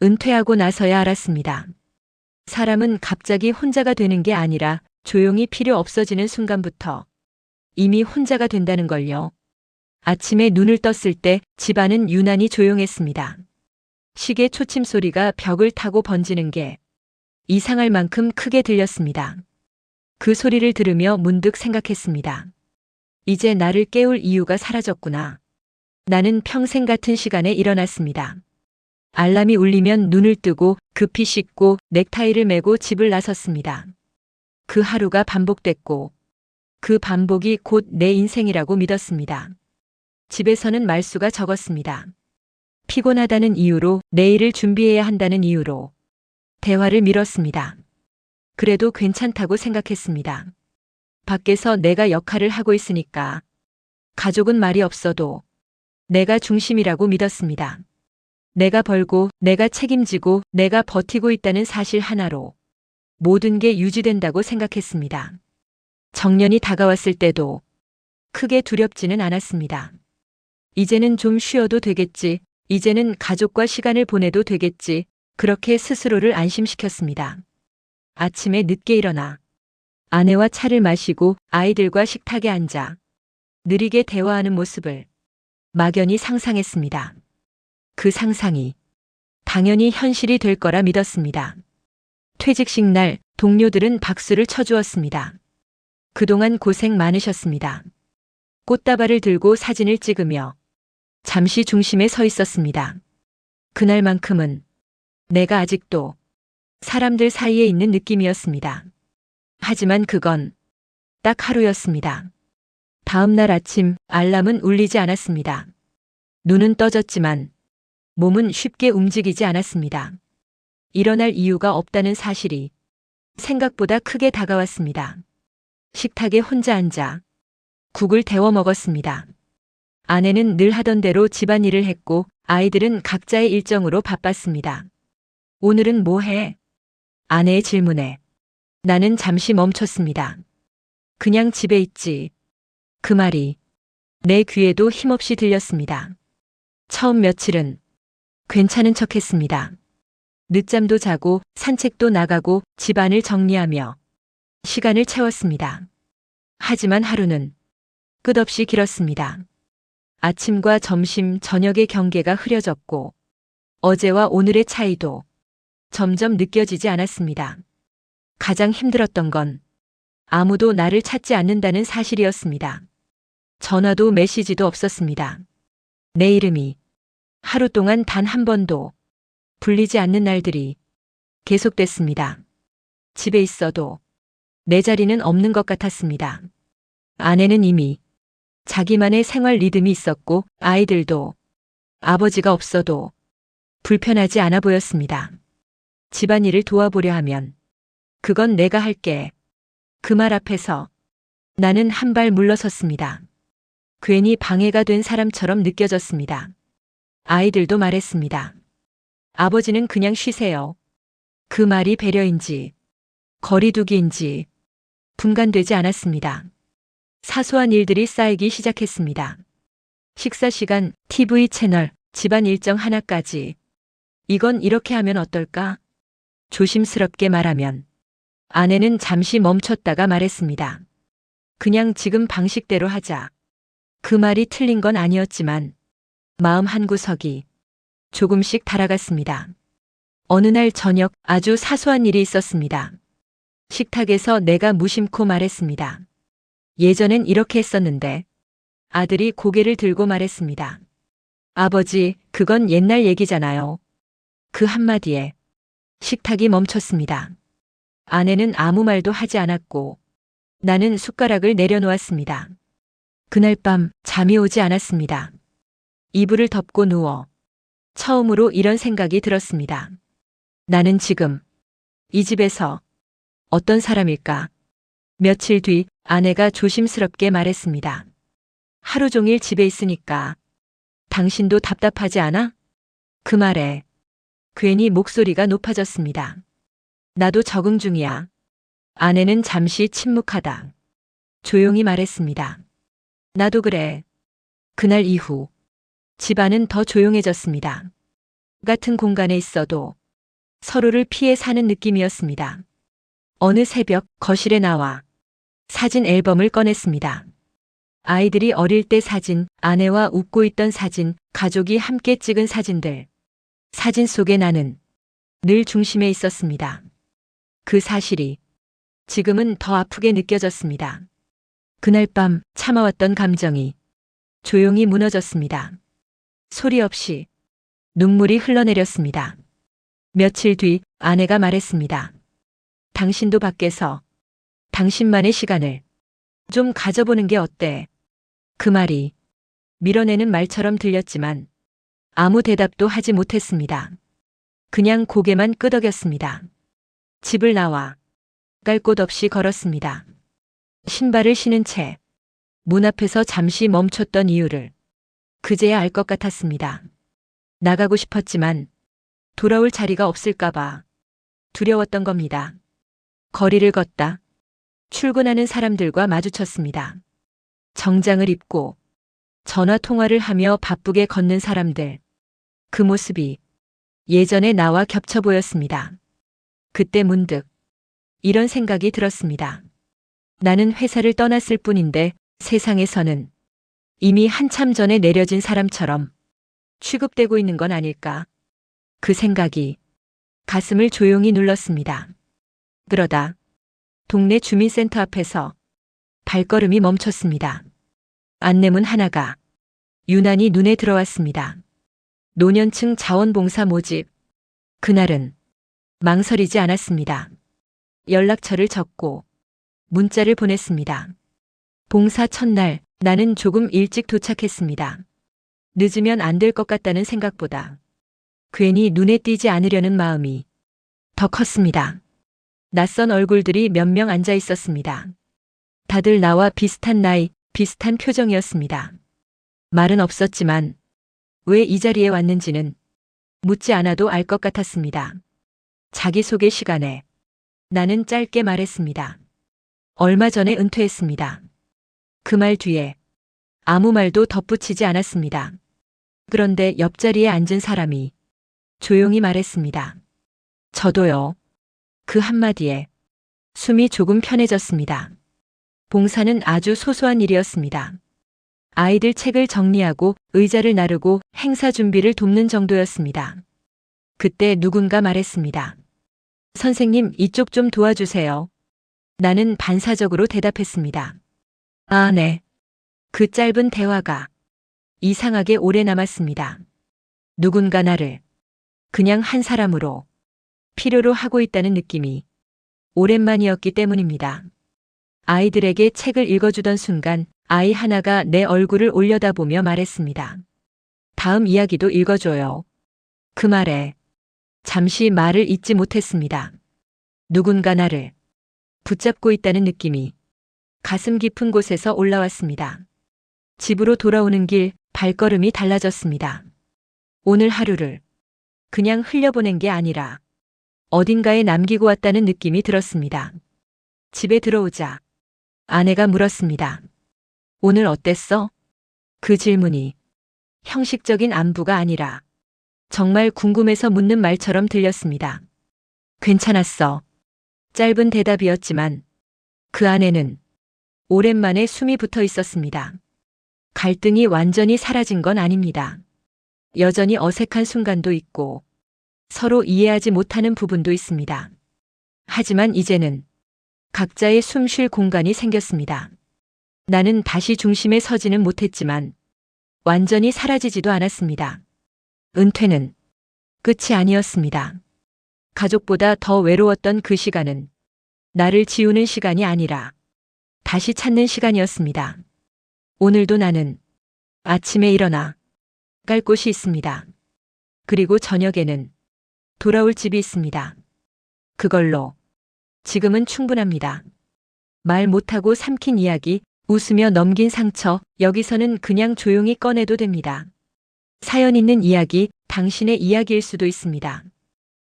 은퇴하고 나서야 알았습니다. 사람은 갑자기 혼자가 되는 게 아니라 조용히 필요 없어지는 순간부터 이미 혼자가 된다는 걸요. 아침에 눈을 떴을 때 집안은 유난히 조용했습니다. 시계 초침 소리가 벽을 타고 번지는 게 이상할 만큼 크게 들렸습니다. 그 소리를 들으며 문득 생각했습니다. 이제 나를 깨울 이유가 사라졌구나. 나는 평생 같은 시간에 일어났습니다. 알람이 울리면 눈을 뜨고 급히 씻고 넥타이를 매고 집을 나섰습니다. 그 하루가 반복됐고 그 반복이 곧 내 인생이라고 믿었습니다. 집에서는 말수가 적었습니다. 피곤하다는 이유로, 내일을 준비해야 한다는 이유로 대화를 미뤘습니다. 그래도 괜찮다고 생각했습니다. 밖에서 내가 역할을 하고 있으니까 가족은 말이 없어도 내가 중심이라고 믿었습니다. 내가 벌고, 내가 책임지고, 내가 버티고 있다는 사실 하나로 모든 게 유지된다고 생각했습니다. 정년이 다가왔을 때도 크게 두렵지는 않았습니다. 이제는 좀 쉬어도 되겠지, 이제는 가족과 시간을 보내도 되겠지, 그렇게 스스로를 안심시켰습니다. 아침에 늦게 일어나 아내와 차를 마시고 아이들과 식탁에 앉아 느리게 대화하는 모습을 막연히 상상했습니다. 그 상상이 당연히 현실이 될 거라 믿었습니다. 퇴직식 날 동료들은 박수를 쳐주었습니다. 그동안 고생 많으셨습니다. 꽃다발을 들고 사진을 찍으며 잠시 중심에 서 있었습니다. 그날만큼은 내가 아직도 사람들 사이에 있는 느낌이었습니다. 하지만 그건 딱 하루였습니다. 다음 날 아침 알람은 울리지 않았습니다. 눈은 떠졌지만 몸은 쉽게 움직이지 않았습니다. 일어날 이유가 없다는 사실이 생각보다 크게 다가왔습니다. 식탁에 혼자 앉아 국을 데워 먹었습니다. 아내는 늘 하던 대로 집안일을 했고 아이들은 각자의 일정으로 바빴습니다. 오늘은 뭐 해? 아내의 질문에 나는 잠시 멈췄습니다. 그냥 집에 있지. 그 말이 내 귀에도 힘없이 들렸습니다. 처음 며칠은 괜찮은 척했습니다. 늦잠도 자고 산책도 나가고 집안을 정리하며 시간을 채웠습니다. 하지만 하루는 끝없이 길었습니다. 아침과 점심, 저녁의 경계가 흐려졌고 어제와 오늘의 차이도 점점 느껴지지 않았습니다. 가장 힘들었던 건 아무도 나를 찾지 않는다는 사실이었습니다. 전화도 메시지도 없었습니다. 내 이름이 하루 동안 단 한 번도 불리지 않는 날들이 계속됐습니다. 집에 있어도 내 자리는 없는 것 같았습니다. 아내는 이미 자기만의 생활 리듬이 있었고 아이들도 아버지가 없어도 불편하지 않아 보였습니다. 집안일을 도와보려 하면 그건 내가 할게. 그 말 앞에서 나는 한 발 물러섰습니다. 괜히 방해가 된 사람처럼 느껴졌습니다. 아이들도 말했습니다. 아버지는 그냥 쉬세요. 그 말이 배려인지 거리두기인지 분간되지 않았습니다. 사소한 일들이 쌓이기 시작했습니다. 식사 시간, TV 채널, 집안 일정 하나까지. 이건 이렇게 하면 어떨까? 조심스럽게 말하면 아내는 잠시 멈췄다가 말했습니다. 그냥 지금 방식대로 하자. 그 말이 틀린 건 아니었지만 마음 한구석이 조금씩 달아갔습니다. 어느 날 저녁 아주 사소한 일이 있었습니다. 식탁에서 내가 무심코 말했습니다. 예전엔 이렇게 했었는데. 아들이 고개를 들고 말했습니다. 아버지, 그건 옛날 얘기잖아요. 그 한마디에 식탁이 멈췄습니다. 아내는 아무 말도 하지 않았고 나는 숟가락을 내려놓았습니다. 그날 밤 잠이 오지 않았습니다. 이불을 덮고 누워 처음으로 이런 생각이 들었습니다. 나는 지금 이 집에서 어떤 사람일까? 며칠 뒤 아내가 조심스럽게 말했습니다. 하루 종일 집에 있으니까 당신도 답답하지 않아? 그 말에 괜히 목소리가 높아졌습니다. 나도 적응 중이야. 아내는 잠시 침묵하다 조용히 말했습니다. 나도 그래. 그날 이후 집안은 더 조용해졌습니다. 같은 공간에 있어도 서로를 피해 사는 느낌이었습니다. 어느 새벽 거실에 나와 사진 앨범을 꺼냈습니다. 아이들이 어릴 때 사진, 아내와 웃고 있던 사진, 가족이 함께 찍은 사진들. 사진 속에 나는 늘 중심에 있었습니다. 그 사실이 지금은 더 아프게 느껴졌습니다. 그날 밤 참아왔던 감정이 조용히 무너졌습니다. 소리 없이 눈물이 흘러내렸습니다. 며칠 뒤 아내가 말했습니다. 당신도 밖에서 당신만의 시간을 좀 가져보는 게 어때? 그 말이 밀어내는 말처럼 들렸지만 아무 대답도 하지 못했습니다. 그냥 고개만 끄덕였습니다. 집을 나와 갈 곳 없이 걸었습니다. 신발을 신은 채 문 앞에서 잠시 멈췄던 이유를 그제야 알 것 같았습니다. 나가고 싶었지만 돌아올 자리가 없을까봐 두려웠던 겁니다. 거리를 걷다 출근하는 사람들과 마주쳤습니다. 정장을 입고 전화 통화를 하며 바쁘게 걷는 사람들. 그 모습이 예전의 나와 겹쳐 보였습니다. 그때 문득 이런 생각이 들었습니다. 나는 회사를 떠났을 뿐인데 세상에서는 이미 한참 전에 내려진 사람처럼 취급되고 있는 건 아닐까? 그 생각이 가슴을 조용히 눌렀습니다. 그러다 동네 주민센터 앞에서 발걸음이 멈췄습니다. 안내문 하나가 유난히 눈에 들어왔습니다. 노년층 자원봉사 모집. 그날은 망설이지 않았습니다. 연락처를 적고 문자를 보냈습니다. 봉사 첫날 나는 조금 일찍 도착했습니다. 늦으면 안 될 것 같다는 생각보다 괜히 눈에 띄지 않으려는 마음이 더 컸습니다. 낯선 얼굴들이 몇 명 앉아 있었습니다. 다들 나와 비슷한 나이, 비슷한 표정이었습니다. 말은 없었지만 왜 이 자리에 왔는지는 묻지 않아도 알 것 같았습니다. 자기소개 시간에 나는 짧게 말했습니다. 얼마 전에 은퇴했습니다. 그 말 뒤에 아무 말도 덧붙이지 않았습니다. 그런데 옆자리에 앉은 사람이 조용히 말했습니다. 저도요. 그 한마디에 숨이 조금 편해졌습니다. 봉사는 아주 소소한 일이었습니다. 아이들 책을 정리하고 의자를 나르고 행사 준비를 돕는 정도였습니다. 그때 누군가 말했습니다. 선생님, 이쪽 좀 도와주세요. 나는 반사적으로 대답했습니다. 아, 네. 그 짧은 대화가 이상하게 오래 남았습니다. 누군가 나를 그냥 한 사람으로 필요로 하고 있다는 느낌이 오랜만이었기 때문입니다. 아이들에게 책을 읽어주던 순간 아이 하나가 내 얼굴을 올려다보며 말했습니다. 다음 이야기도 읽어줘요. 그 말에 잠시 말을 잇지 못했습니다. 누군가 나를 붙잡고 있다는 느낌이 가슴 깊은 곳에서 올라왔습니다. 집으로 돌아오는 길 발걸음이 달라졌습니다. 오늘 하루를 그냥 흘려보낸 게 아니라 어딘가에 남기고 왔다는 느낌이 들었습니다. 집에 들어오자 아내가 물었습니다. 오늘 어땠어? 그 질문이 형식적인 안부가 아니라 정말 궁금해서 묻는 말처럼 들렸습니다. 괜찮았어. 짧은 대답이었지만 그 안에는 오랜만에 숨이 붙어 있었습니다. 갈등이 완전히 사라진 건 아닙니다. 여전히 어색한 순간도 있고 서로 이해하지 못하는 부분도 있습니다. 하지만 이제는 각자의 숨 쉴 공간이 생겼습니다. 나는 다시 중심에 서지는 못했지만 완전히 사라지지도 않았습니다. 은퇴는 끝이 아니었습니다. 가족보다 더 외로웠던 그 시간은 나를 지우는 시간이 아니라 다시 찾는 시간이었습니다. 오늘도 나는 아침에 일어나 갈 곳이 있습니다. 그리고 저녁에는 돌아올 집이 있습니다. 그걸로 지금은 충분합니다. 말 못하고 삼킨 이야기, 웃으며 넘긴 상처, 여기서는 그냥 조용히 꺼내도 됩니다. 사연 있는 이야기, 당신의 이야기일 수도 있습니다.